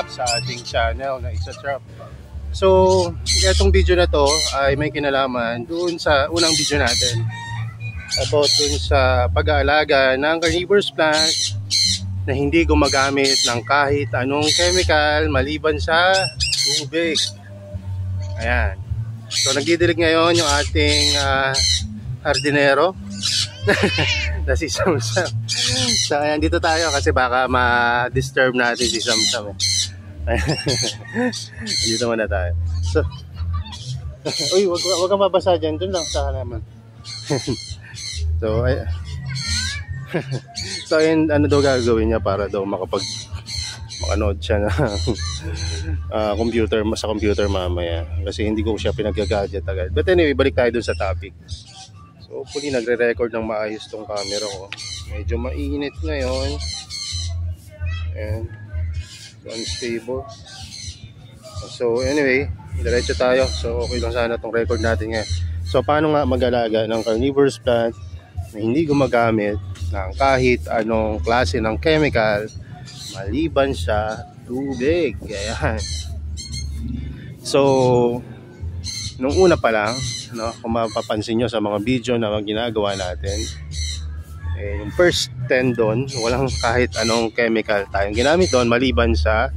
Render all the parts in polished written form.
sa ating channel na It's a Trap. So, itong video na to ay may kinalaman doon sa unang video natin about doon sa pag-aalaga ng carnivorous plant na hindi gumagamit ng kahit anong chemical maliban sa tubig. Ayan. So, nagdidilig ngayon yung ating hardinero na si Samsam. So, ayan, dito tayo kasi baka ma-disturb natin si Samsam. Dito muna tayo. So, uy, wag kang mabasa dyan. Doon lang sa halaman. So, ay, so, ayun, ano daw gagawin niya para daw makanood siya ng computer, sa computer mamaya. Kasi hindi ko siya pinag-gadget agad. But anyway, balik tayo dun sa topic. So, hopefully nagre-record ng maayos tong camera ko. Medyo mainit ngayon. And unstable. So, anyway, diretso tayo. So, okay lang sana tong record natin ngayon. So, paano nga mag-alaga ng carnivorous plant na hindi gumagamit ng kahit anong klase ng chemical maliban sa tubig. Ayan. So, nung una pa lang, no, kung mapapansin nyo sa mga video na ginagawa natin, yung first 10 doon, walang kahit anong chemical tayong ginamit doon maliban sa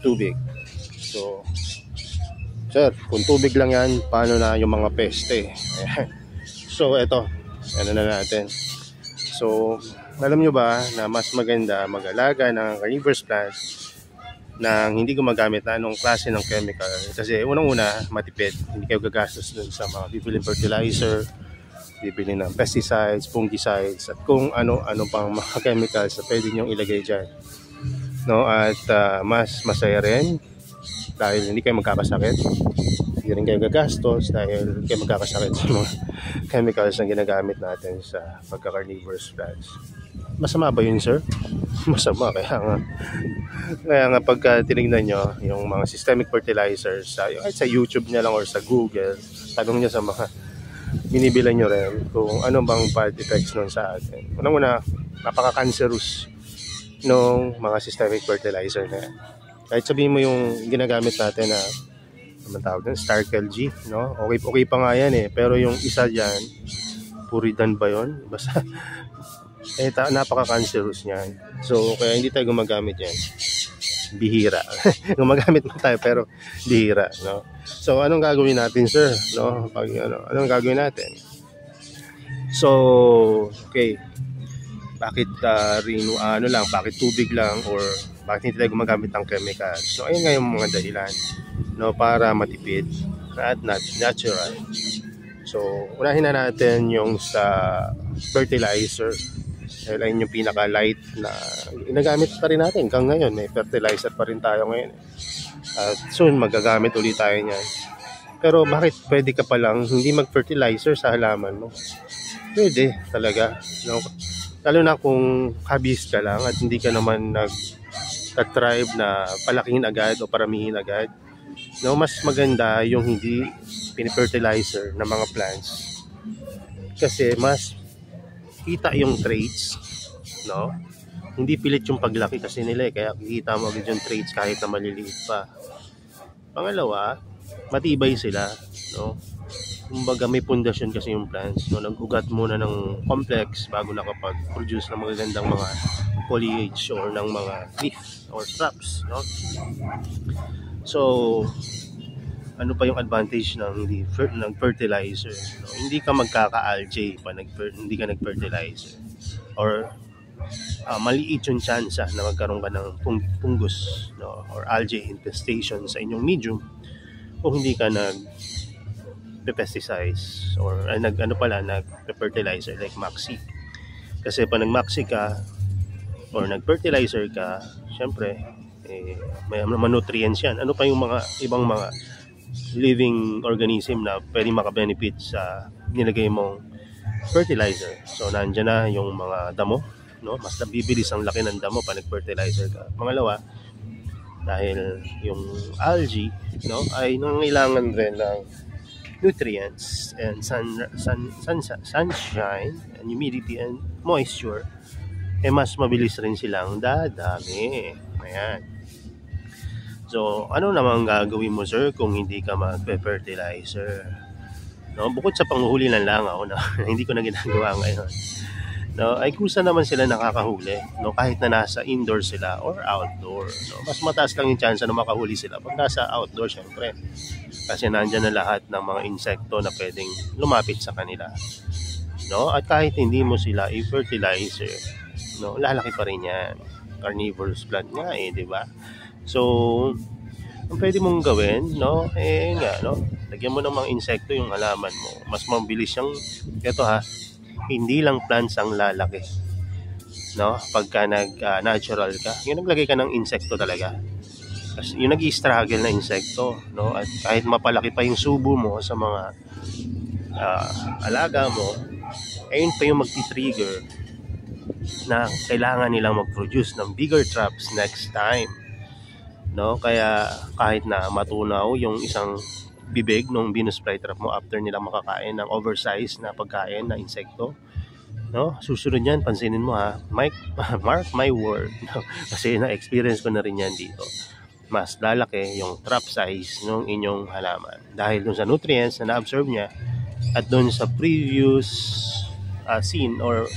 tubig. So, sir, kung tubig lang yan, paano na yung mga peste? Ayan. So, eto, ano na natin. So, alam nyo ba na mas maganda mag-alaga ng carnivorous plant nang hindi gumagamit na anong klase ng chemical? Kasi unang-una, matipid. Hindi kayo gagastos dun sa mga bibili fertilizer, bibili ng pesticides, fungicides, at kung ano-ano pang mga chemicals na pwede nyong ilagay dyan. No? At mas masaya rin dahil hindi kayo magkakasakit. Hindi rin kayo gagastos dahil hindi kayo magkakasakit sa mga chemicals na ginagamit natin sa pagka-carnivorous plants. Masama ba yun, sir? Masama. Kaya nga pagka tinignan nyo yung mga systemic fertilizers sa YouTube nyo lang or sa Google, tanong nyo sa mga binibilan nyo rin kung ano bang bad effects nun sa atin. Unang-una, napaka-cancerous nung mga systemic fertilizer na yan. Kahit sabihin mo yung ginagamit natin na naman tawag din, Starkel G, no? Okay pa nga yan eh. Pero yung isa dyan, Puridan ba yun? Basta napaka-cancerous niyan. So, kaya hindi tayo gumagamit yan. Bihira. Gumagamit mo tayo pero bihira, no? So, anong gagawin natin, sir? No? Anong gagawin natin? So, okay. Bakit bakit tubig lang or bakit hindi tayo gumagamit ng chemical? So, ayun nga yung mga dahilan, no, para matipid at natural. So, unahin na natin yung sa fertilizer. Dahil ayun yung pinaka-light na ginagamit pa rin natin hanggang ngayon. May fertilizer pa rin tayo ngayon. At soon, magagamit ulit tayo niyan. Pero bakit pwede ka palang hindi mag-fertilizer sa halaman mo? Pwede talaga. No? Lalo na kung habis ka lang at hindi ka naman nag-thrive na palakihin agad o paramihin agad. No? Mas maganda yung hindi pinifertilizer ng mga plants. Kasi mas kita yung traits, no? Hindi pilit yung paglaki kasi nila kaya kikita mo agad yung traits kahit na maliliit pa. Pangalawa, matibay sila, no? Kumbaga may pundasyon kasi yung plants, no? Nag-ugat muna ng complex bago nakapag-produce ng magagandang mga foliage or ng mga leaf or shrubs, no? So, ano pa yung advantage ng fertilizer? No? Hindi ka magkaka-algae pa hindi ka nag-fertilizer. Or maliit yung chance na magkaroon ka ng fungus, no? Or algae infestation sa inyong medium kung hindi ka nag-pesticides or nag-fertilizer like Maxi. Kasi pa nag-Maxi ka or nag-fertilizer ka, syempre may nutrients yan. Ano pa yung mga ibang mga living organism na pwedeng makabenefit sa nilagay mong fertilizer. So, nandiyan na yung mga damo, no? Mas nabibilis ang laki ng damo pa nag-fertilizer ka. Pangalawa, dahil yung algae, no, ay nangangailangan rin ng nutrients and sunshine and humidity and moisture, mas mabilis rin silang dadami. Ayan. So, ano naman gagawin mo, sir, kung hindi ka magpe-fertilizer? No, bukod sa panguhuli ng langaw na hindi ko na ginagawa ngayon. No, ay kusa naman sila nakakahuli, no, kahit na nasa indoor sila or outdoor. No, mas mataas lang yung chance na makahuli sila pag nasa outdoor, syempre. Kasi nandiyan na lahat ng mga insekto na pwedeng lumapit sa kanila. No, at kahit hindi mo sila i-fertilizer, no, lalaki pa rin yan. Carnivorous plant nga di ba? So, ang pwede mong gawin, no, lagyan mo ng mga insekto yung halaman mo. Mas mabilis siyang, ito hindi lang plants ang lalaki, no, pagka natural ka. Yung naglagay ka ng insekto talaga. Kasi yung nag-i-struggle na insekto, no, at kahit mapalaki pa yung subo mo sa mga alaga mo, ayun pa yung magti-trigger na kailangan nilang mag-produce ng bigger traps next time. No, kaya kahit na matunaw yung isang bibig ng Venus flytrap mo after nilang makakain ng oversized na pagkain na insekto, no, susunod yan, pansinin mo mark my word, no? Kasi na-experience ko na rin yan dito. Mas lalaki yung trap size ng inyong halaman dahil dun sa nutrients na na-absorb niya at dun sa previous scene or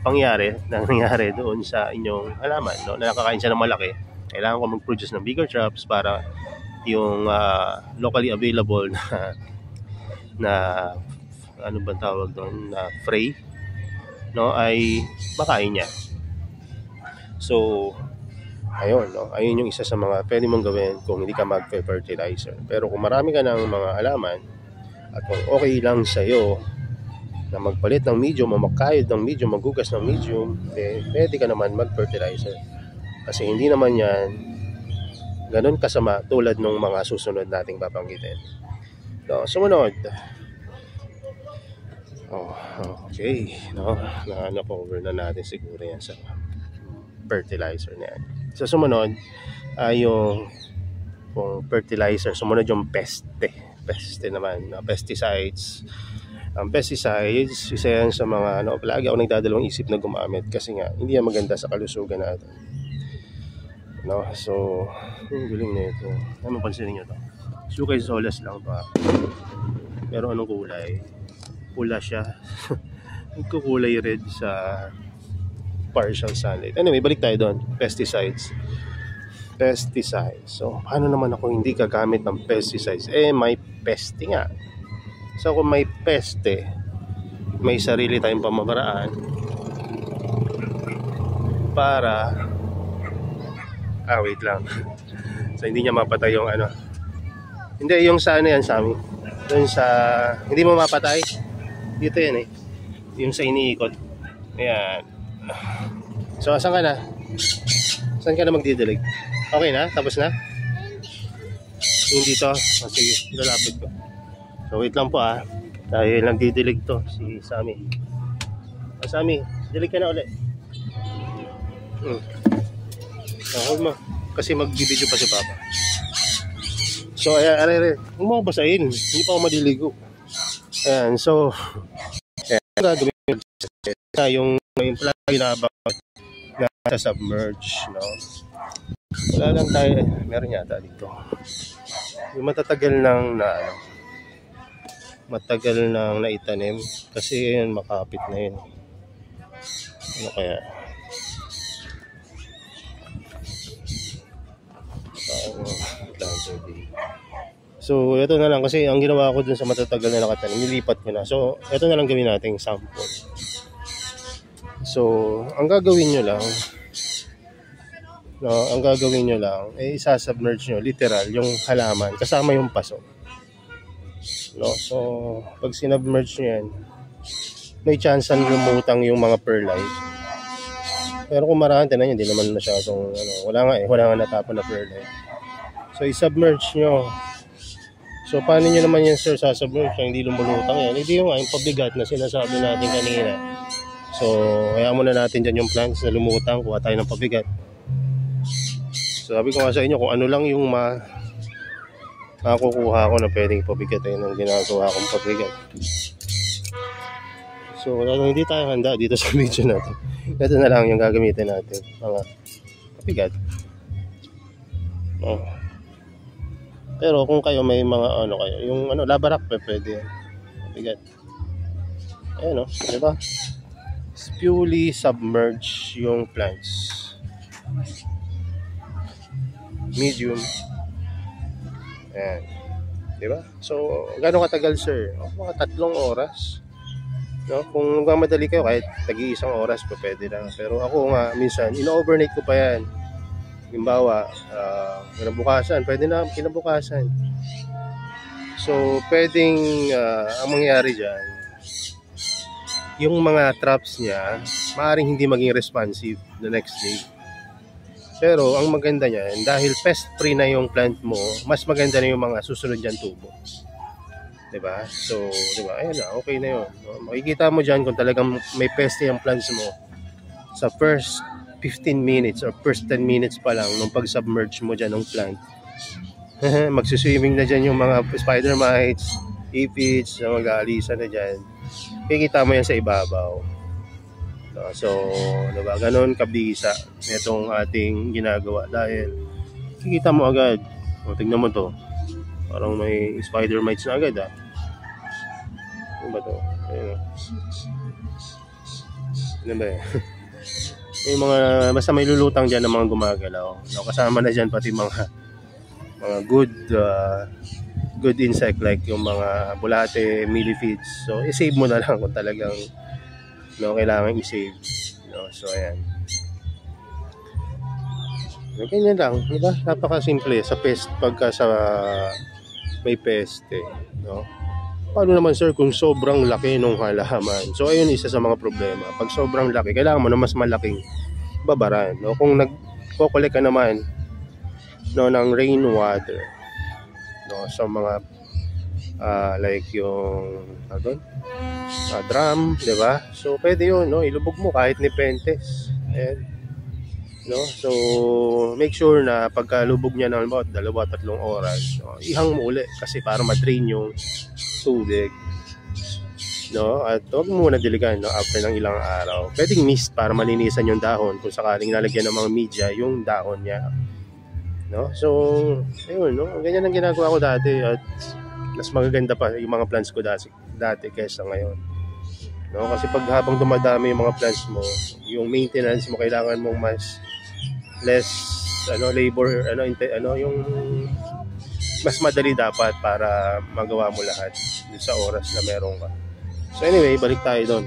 pangyari na nangyari doon sa inyong halaman, no, na nakakain siya ng malaki. Kailangan ko mag-produce ng bigger traps para yung locally available na ano ba tawag doon, na prey, no, ay makain niya. So ayun, no, ayun yung isa sa mga pwede mong gawin kung hindi ka mag-fertilizer. Pero kung marami ka ng mga halaman at kung okay lang sa iyo na magpalit ng medium o magkayod ng medium, maghugas ng medium, pwede ka naman mag-fertilizer. Kasi hindi naman yan ganun kasama tulad ng mga susunod nating babanggitin. So, sumunod. Okay. No? Na-cover na natin siguro yan sa fertilizer na yan. So, sumunod ay yung fertilizer. Sumunod yung peste. Peste naman. Pesticides. Ang pesticides, isa yan sa mga palagi ako nagdadalawang isip na gumamit kasi nga hindi yan maganda sa kalusugan natin. No, so galing na ito. Ano pansinin nyo to? Sukay solas lang to. Pero anong kulay? Pula siya. Nagkukulay red sa partial sunlight. Anyway, balik tayo doon. Pesticides. So, paano naman ako hindi gagamit ng pesticides? May peste nga. So, kung may peste, may sarili tayong pamamaraan para wait lang. So hindi niya mapatay yung hindi, yung sa yan, Sammy. Doon sa hindi mo mapatay. Dito yan yung sa iniikot. Ayan. So saan ka na? Saan ka na magdidilig? Okay na? Tapos na? Yung dito? Sige, lalapit ko. So wait lang po dahil nagdidilig to si Sammy. Sammy, dilig ka na ulit. Hold mo. Kasi mag-video pa si Papa. So, ayan. Huwag mo basahin. Hindi pa ako maliligo. Ayan. So, ayan. Gagawin yung palagi na sa submerge. No? Wala lang tayo. Meron yata dito. Yung matatagal nang matagal nang naitanim. Kasi yun, makapit na yun. Ano kaya? So ito na lang kasi ang ginawa ko dun sa matatagal na nakatanim, nilipat ko na. So ito na lang gawin nating sample. So ang gagawin nyo lang isasubmerge nyo literal yung halaman kasama yung paso, no? So pag sinubmerge nyo yan, may chance na lumutang yung mga perlite. Pero kung marami, tinan nyo, hindi naman masyadong wala nga natapon na perlite. So i-submerge nyo. So paano nyo naman yan, sir, sasubmerge hindi lumulutang yan? Hindi yung pabigat na sinasabi natin kanina. So kaya muna natin dyan yung plants na lumutang, kuha tayo ng pabigat. So sabi ko nga sa inyo, kung ano lang yung makukuha ko na pwedeng pabigat ng ginagawa kong pabigat. So hindi tayo handa dito sa video natin. Ito na lang yung gagamitin natin, mga pabigat. Oh. Pero kung kayo may mga ano kayo, yung ano, lava rock pwede yan. Bigat. Ayan, di ba? Spewly submerge yung plants. Medium. Ayan. Di ba? So, gano'ng katagal, sir? Mga 3 oras. No? Kung madali kayo, kahit tagi-1 oras pa pwede lang. Pero ako nga, minsan, ino-overnight ko pa yan. Halimbawa, kinabukasan, pwede na kinabukasan. So, pwedeng, ang mangyayari dyan, yung mga traps niya, maaaring hindi maging responsive the next day. Pero, ang maganda niyan, dahil pest-free na yung plant mo, mas maganda na yung mga susunod dyan tubo. Diba? So, diba? Ayan na, okay na yun. Makikita mo dyan kung talagang may peste yung plants mo sa first 15 minutes or first 10 minutes pa lang nung pag-submerge mo dyan ng plant. Magsiswimming na dyan yung mga spider mites, aphids, na mag-aalisa na dyan. Kikita mo yan sa ibabaw. So, diba? Ganon kabisa itong ating ginagawa dahil kikita mo agad. O, tignan mo to. Parang may spider mites na agad, Ano ba to? Ayun. Ano ba May mga, basta may lulutang dyan ng mga gumagalaw. Kasama na dyan pati mga good insect like yung mga bulate, millipedes. So, i-save mo na lang kung talagang kailangan i-save. So, ayan. Ganyan lang, diba? Napaka-simple sa pest pagka sa may peste, Paano naman, sir, kung sobrang laki ng halaman? So, ayun isa sa mga problema. Pag sobrang laki, kailangan mo na mas malaking babaran, Kung nagko-collect ka naman ng rainwater, sa mga like yung drum, di ba? So, pwede yun, ilubog mo kahit ni Pentes. Ayan. So, make sure na pagkalubog niya ng about 2-3 oras, ihang mo uli kasi para ma-drain yung tubig. At huwag mo muna diligan after ng ilang araw. Pwedeng mist para malinisan yung dahon kung sakaling nalagyan ng mga media yung dahon niya. So, ayun, ganyan ang ginagawa ko dati at mas magaganda pa yung mga plants ko dati kaysa ngayon. Kasi pag habang dumadami yung mga plants mo, yung maintenance mo kailangan mong less labor, yung mas madali dapat para magawa mo lahat sa oras na meron ka. So anyway, balik tayo doon.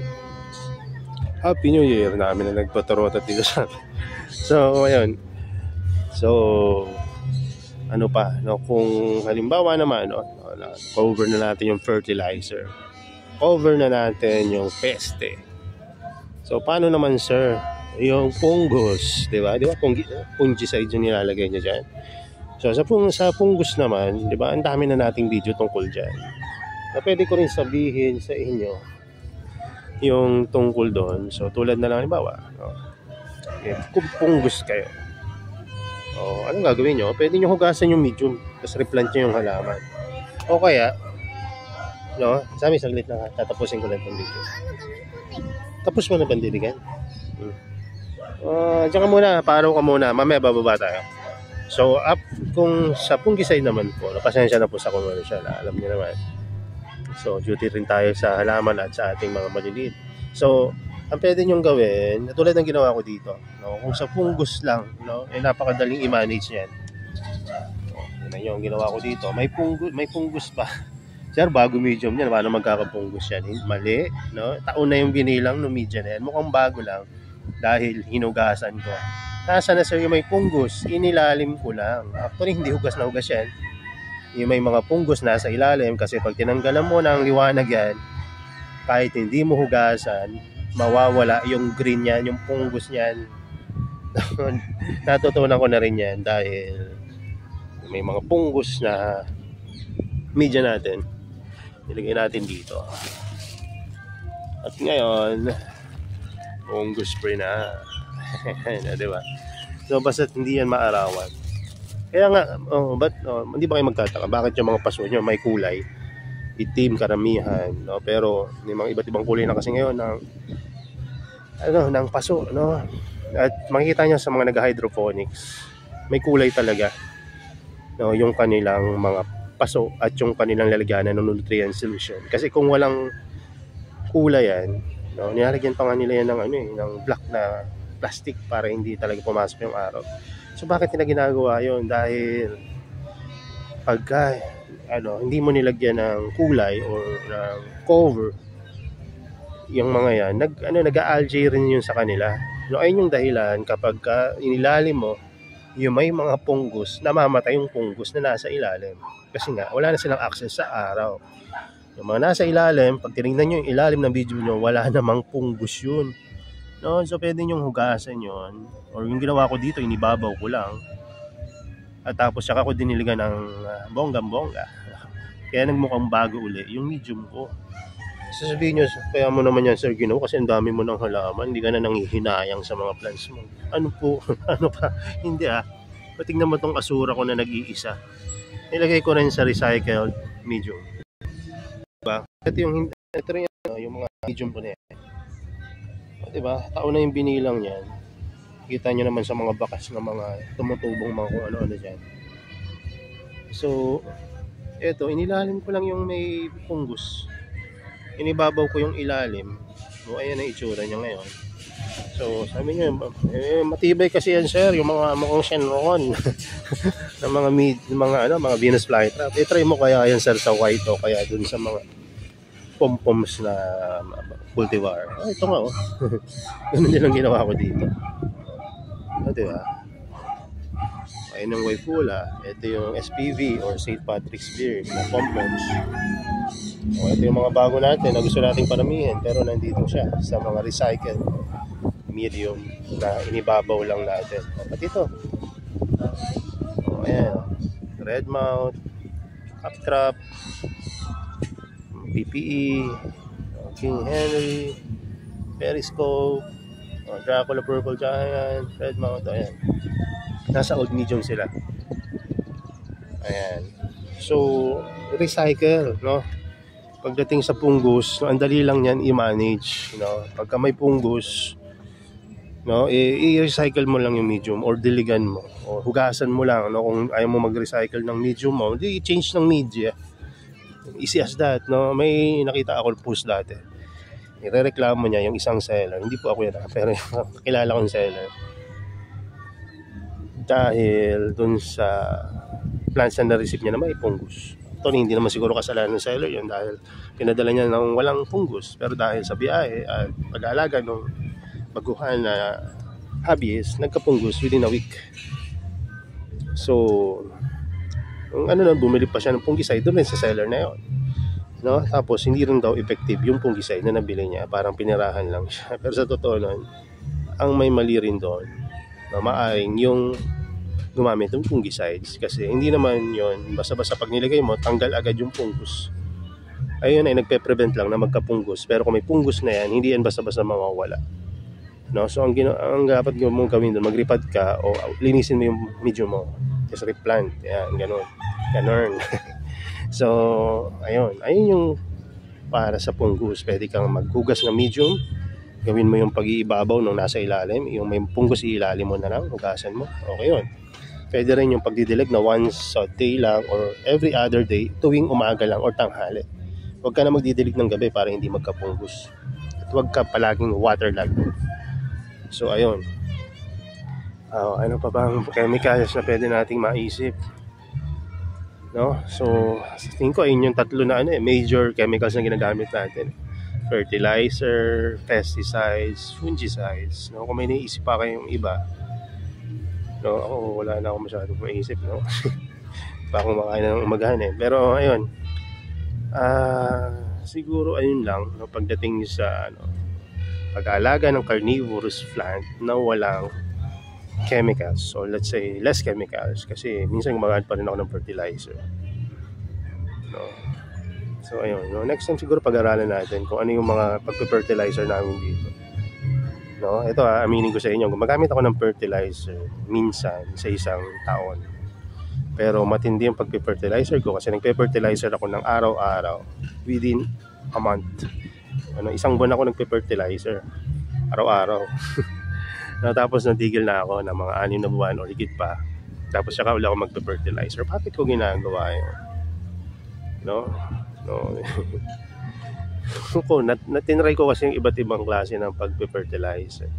Happy New Year namin na nagpatarot dito sa amin. So ayun. So ano pa, kung halimbawa naman, cover na natin yung fertilizer. Cover na natin yung peste. So paano naman, sir? Yung fungus, di ba? Fungicide yung nilalagay niya dyan. So sa fungus naman, di ba? Ang dami na nating video tungkol dyan. Na pwede ko rin sabihin sa inyo yung tungkol doon. So tulad na lang, halimbawa, kung fungus kayo, anong gagawin nyo? Pwede nyo hugasan yung medium, tapos replant nyo yung halaman. O kaya, sabi saglit na tatapusin ko lang itong video. Tapos mo na bandiligan? Diyan ka muna, paro ka muna, mamaya bababa tayo. So, kung sa fungicide naman po, pasensya na po sa commercial, alam niyo naman. So, duty rin tayo sa halaman at sa ating mga maliliit. So, ang pwede nyong gawin, tulad ng ginawa ko dito, kung sa fungus lang, napakadaling i-manage yan. Yan yung ginawa ko dito. May fungus pa. Sir, bago medium yan, paano magkakapungus yan? Mali, taon na yung binilang no medium na yan. Mukhang bago lang dahil hinugasan ko. Nasa na, sir, yung may fungus, inilalim ko lang. Actually, hindi hugas na hugas yan. Yung may mga fungus nasa ilalim kasi pag tinanggalan mo ng liwanag yan, kahit hindi mo hugasan, mawawala yung green yan, yung fungus yan. Natutunan ko na rin yan dahil may mga fungus na media natin. Nilagay natin dito. At ngayon, fungus spray na. Diba? So, basta hindi yan maarawan. Kaya nga, hindi ba kayo magtataka? Bakit yung mga paso nyo may kulay? Itim, karamihan. Pero, may mga iba't ibang kulay na kasi ngayon ng paso. At makikita nyo sa mga nag-hydroponics, may kulay talaga. no, yung kanilang mga paso at yung kanilang lalagyanan ng nutrient solution. Kasi kung walang kulay yan, no, nilalagyan pa nga nila yan ng ng black na plastic para hindi talaga pumasok yung araw. So bakit nila ginagawa yon? Dahil pagka hindi mo nilagyan ng kulay or ng cover, yung mga yan, nag-algae rin yun sa kanila. No, ayun yung dahilan kapag inilalim mo, yung may mga punggos, namamatay yung punggos na nasa ilalim. Kasi nga, wala na silang access sa araw. Yung mga nasa ilalim, pag tinignan nyo yung ilalim ng video nyo, wala namang punggos yun. No, so pwede nyong hugasan yun. Or yung ginawa ko dito, inibabaw ko lang. At tapos saka ko diniligan ng bonggang-bongga. Kaya nagmukhang bago uli yung medium ko. Sasabihin nyo, kaya mo naman yan, Sir Gino, kasi ang dami mo ng halaman, hindi ka na nanghihinayang sa mga plants mo. Ano po? Ano pa? Hindi Patignan mo tong asura ko na nag-iisa. Nilagay ko rin sa recycled medium. Diba? Ito rin yung mga medium ko na yan. Diba? Taon na yung binilang yan. Kita nyo naman sa mga bakas ng mga tumutubong mga kung ano-ano dyan. So, eto, inilalim ko lang yung may punggos. Inibabaw ko yung ilalim. So, ayan ang itsura niya ngayon. So, sabi niyo, matibay kasi yan, sir, yung mga mukhang Shenron ng mga Venus flytrap. I-try mo kaya yan, sir, sa white o kaya dun sa mga pom-poms na cultivar. Ito nga, ganun din ang ginawa ko dito. Diba? Ayun yung Waifula. Ito yung SPV or St. Patrick's Beard na pom-poms. Ito yung mga bago natin na gusto nating paramihin pero nandito siya sa mga recycled medium na inibabaw lang natin. At ito, ayan, red mouth, uptrap, PPE, King Henry, Periscope, Dracula Purple Giant, red mouth, ayan. Nasa old medium sila. Ayan. So, recycle, no? Pagdating sa punggos, ang dali lang yan i-manage, no? Pagka may punggos, no, i-recycle mo lang yung medium or diligan mo o hugasan mo lang, no? Kung ayaw mo mag-recycle ng medium mo, di i-change ng media. Easy as that, no? May nakita ako post dati. Irereklamo niya yung isang seller. Hindi po ako yan, pero kilala kong seller. Dahil dun sa plants na na-receive niya na may punggos. Ito hindi naman siguro kasalanan ng seller yun dahil pinadala niya ng walang punggos. Pero dahil sa biyahe at pag-aalaga ng baguhan na hobbyist, nagkapunggos within a week. So, bumili pa siya ng fungicide doon rin sa seller na yun. No? Tapos, hindi rin daw effective yung fungicide na nabili niya. Parang pinirahan lang siya. Pero sa totoo nun, ang may mali rin doon, no, maaring yung gumamit ng fungicides kasi hindi naman yon basta-basta pag nilagay mo tanggal agad yung fungus. Ayun ay nagpe-prevent lang na magka-fungus, pero kung may fungus na yan hindi yan basta-basta mawawala, no? So ang dapat mong gawin doon, mag-repad ka o linisin mo yung medium mo, just replant, yan, ganon. So ayun yung para sa fungus. Pwede kang maghugas ng medium, gawin mo yung pag-iibabaw nung nasa ilalim, yung may fungus ilalim mo na lang, hugasan mo, okay yun. Pwede rin yung pagdidilig na once a day lang or every other day, tuwing umaga lang or tanghali. Huwag ka na magdidilig ng gabi para hindi magka-fungus. At huwag ka palaging waterlog. So ayun, ano pa bang chemicals na pwede nating maisip, no? So tingin ko ayun yung tatlo na major chemicals na ginagamit natin: fertilizer, pesticides, fungicides, no? Kung may naisip pa kayong iba, no, ako wala na akong masyadong maisip, no? Pa akong makain ng umagahan pero ayun, siguro ayun lang, no? Pagdating sa pag-aalaga ng carnivorous plant na walang chemicals, or let's say less chemicals, kasi minsan gumagamit pa rin ako ng fertilizer, no? So ayun, no? Next time siguro pag-aralan natin kung ano yung mga pag-fertilizer namin dito, no? Ito aminin ko sa inyo, gumagamit ako ng fertilizer minsan sa isang taon, pero matindi yung pag-fertilizer ko kasi nagpe-fertilizer ako ng araw-araw within a month. Isang buwan ako nagpe-fertilizer araw-araw. Tapos natigil na ako ng mga 6 na buwan o higit pa Tapos saka wala ako magpe-fertilizer. Bakit ko ginagawa yun? No? No. Tinry ko kasi yung iba't ibang klase ng pagpe-fertilizer.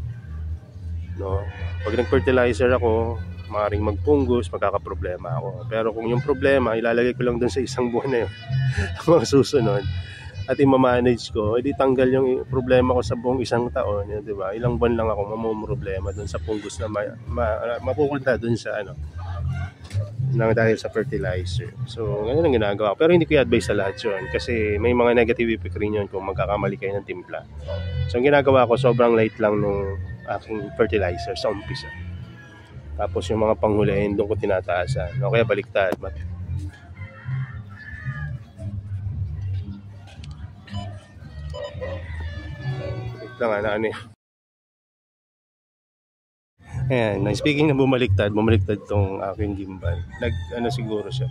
No? Pag nag-fertilizer ako, maaaring magpunggos, magkakaproblema ako. Pero kung yung problema, ilalagay ko lang dun sa isang buwan na yun, mga susunod, at i-manage ko, edi tanggal yung problema ko sa buong isang taon, yun, di ba? Ilang buwan lang ako mamumroblema dun sa punggos na mapupunta dun sa nang dahil sa fertilizer. So, ganun ang ginagawa ko. Pero hindi ko i-advise sa lahat yun kasi may mga negative effect rin yun kung magkakamali kayo ng timpla. So, ang ginagawa ko, sobrang light lang nung aking fertilizer sa umpisa. Tapos yung mga panghulihin, doon ko tinataasan. O kaya baliktad. Wait lang, ano yun. Ayan, speaking na bumaliktad tong aking gimbal. Siguro siya.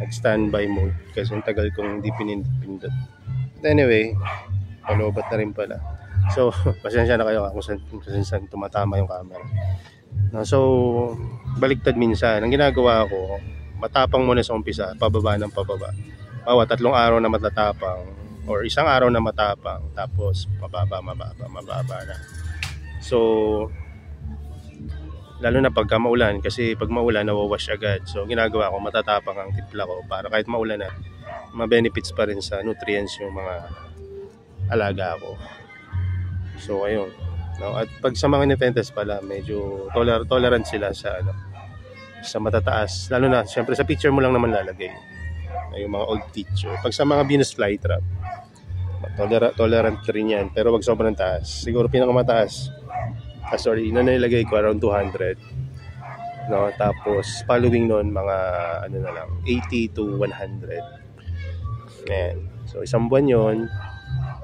Nag-standby mode kasi ang tagal kong hindi pinindot. Anyway, palobat na rin pala. So, pasensya na kayo kung saan tumatama yung camera. So, baliktad minsan. Ang ginagawa ko, matapang muna sa umpisa, pababa ng pababa. Bawa 3 araw na matatapang or 1 araw na matapang, tapos mababa na. So, lalo na pagka maulan, kasi pag maulan nawawash agad. So ginagawa ko, matatapang ang timpla ko para kahit maulan na, ma-benefits pa rin sa nutrients yung mga alaga ko. So ayun, no? At pag sa mga Nepenthes pala, medyo tolerant sila sa sa matataas. Lalo na syempre sa picture mo lang naman lalagay yung mga old picture. Pag sa mga Venus flytrap, tolerant rin yan, pero wag sobrang taas. Siguro pinakamataas, nilagay ko around 200, no? Tapos following nun mga na lang 80 to 100. Ayan. So isang buwan yon.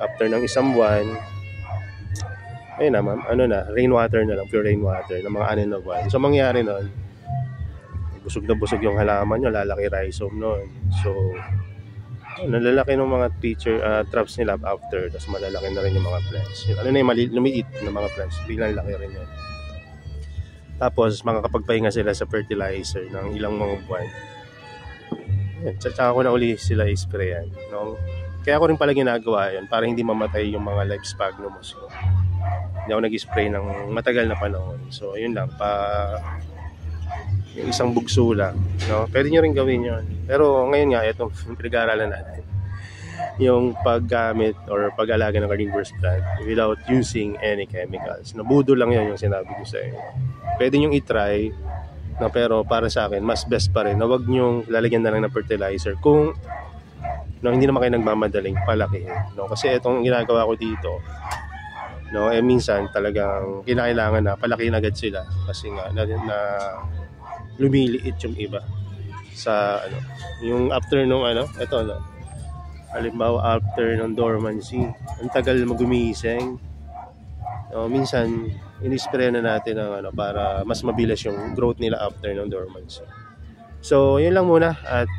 After ng isang buwan, ayun na, rainwater na lang, pure rainwater ng mga 6 na buwan. So mangyari nun, busog na busog yung halaman nyo, lalaki rhizome nun. So nalalaki ng mga traps nila after, tapos malalaki na rin yung mga plants. Yung lumiit na mga plants, biglang laki rin yun. Tapos makakapagpahinga sila sa fertilizer ng ilang mga buwan. Tsaka ko na uli sila i-sprayan, no? Kaya ko rin pala ginagawa yun para hindi mamatay yung mga live sphagnums. So, hindi ako nag-spray ng matagal na panahon. So ayun lang, yung isang bugso lang, no? Pwede nyo rin gawin yun. Pero ngayon nga, itong pinag-aaralan natin, yung paggamit or pag-alaga ng carnivorous plant without using any chemicals. Nabudo lang yun yung sinabi ko sa inyo. Pwede nyo i-try, no? Pero para sa akin, mas best pa rin na huwag nyo lalagyan na lang ng fertilizer kung hindi naman kayo nagmamadaling palakihin, no? Kasi itong ginagawa ko dito, no, minsan talagang kinakailangan na palakihin agad sila kasi nga na lumiliit yung iba sa yung after nung halimbawa after ng dormancy, ang tagal magumising, minsan in-spray na natin ng para mas mabilis yung growth nila after ng dormancy. So yun lang muna, at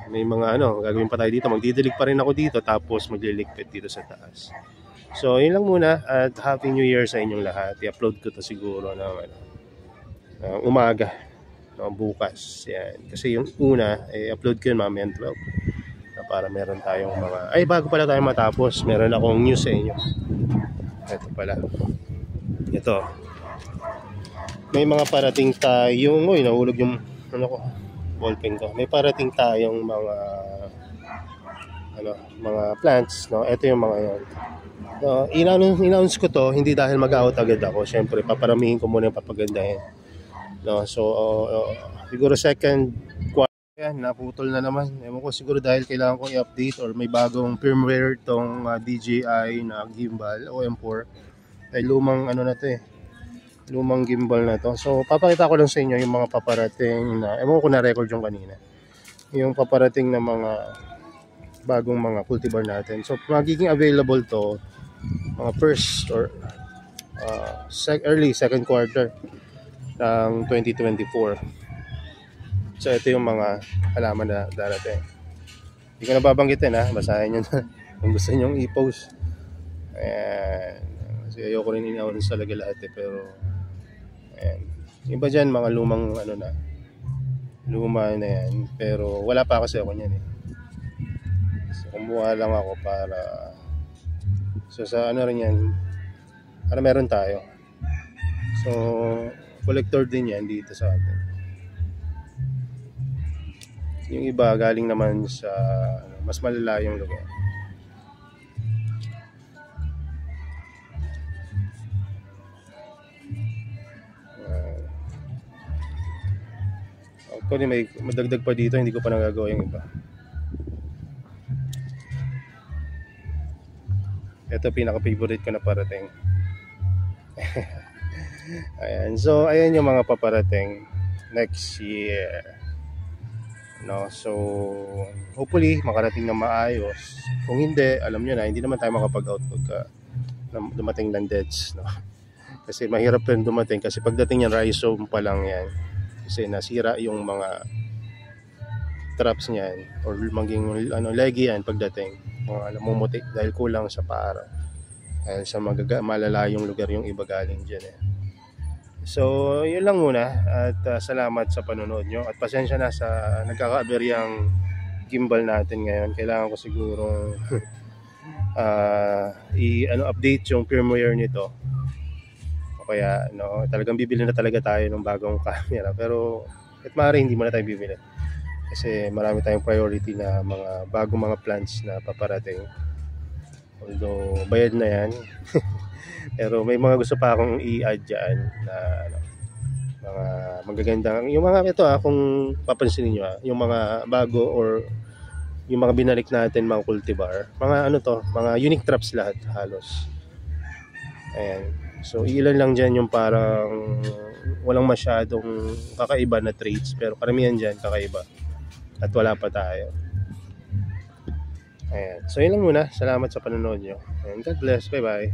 may mga gagawin pa tayo dito, magdidilig pa rin ako dito, tapos magliligpit dito sa taas. So yun lang muna, at Happy New Year sa inyong lahat. I-upload ko to siguro ng umaga, bukas. Yan. Kasi yung una, upload ko yun mamaya 12. Para meron tayong mga... bago pala tayo matapos, meron akong news sa inyo. Ito pala. Ito. May mga parating tayong... nahulog yung ballpen ko. May parating tayong mga plants, no? Ito yung mga yan. In-announce ko to, hindi dahil mag-out agad ako. Siyempre, paparamihin ko muna yung papagandahin. No, so siguro second quarter yan, naputol na naman. Ewan ko, siguro dahil kailangan kong i-update or may bagong firmware tong DJI na gimbal OM4. Ay lumang lumang gimbal na to. So papakita ko lang sa inyo yung mga paparating na, ewan ko na record yung kanina, yung paparating na mga bagong mga cultivar natin. So magiging available to mga first or early second quarter ng 2024. So ito yung mga halaman na darating. Hindi ko na babanggitin, basahin nyo na kung gusto nyo i-post. Ayan. Kasi ayoko rin in-announce talaga lahat pero ayan. Iba dyan, mga lumang ano na, luma na yan. Pero wala pa kasi ako niyan eh. So kumuha lang ako para, so sa ano rin yan, para meron tayo. So collector din yan dito sa atin. Yung iba galing naman sa mas malalayong lugar. Actually may madagdag pa dito, hindi ko pa nagagawa yung iba. Ito pinaka-favorite ko na parating. Ayan. So ayan yung mga paparating next year. No, so hopefully makarating na maayos. Kung hindi, alam niyo na, hindi naman tayo makapag-out pagka dumating ng deads, no. Kasi mahirap rin dumating kasi pagdating yan rhizome pa lang yan. Kasi nasira yung mga traps niyan or maging ano leggy yan pagdating. Mga mumuti dahil kulang sa para. Dahil sa malalayong lugar yung iba galing diyan eh. So, yun lang muna at salamat sa panonood nyo at pasensya na sa nagkakaaberyang gimbal natin ngayon. Kailangan ko siguro update yung firmware nito. O kaya no, talagang bibili na talaga tayo ng bagong camera, pero at maaari hindi muna tayo bibili kasi marami tayong priority na mga bagong mga plans na paparating. Although bayad na yan. Pero may mga gusto pa akong i-add dyan na ano, mga magagandang, yung mga ito kung papansinin nyo yung mga bago or yung mga binalik natin mga cultivar, mga ano to, mga unique traps lahat halos. Ayan. So ilan lang dyan yung parang walang masyadong kakaiba na traits, pero karamihan dyan kakaiba at wala pa tayo. Ayan. So yun lang muna, salamat sa panonood nyo and God bless, bye bye.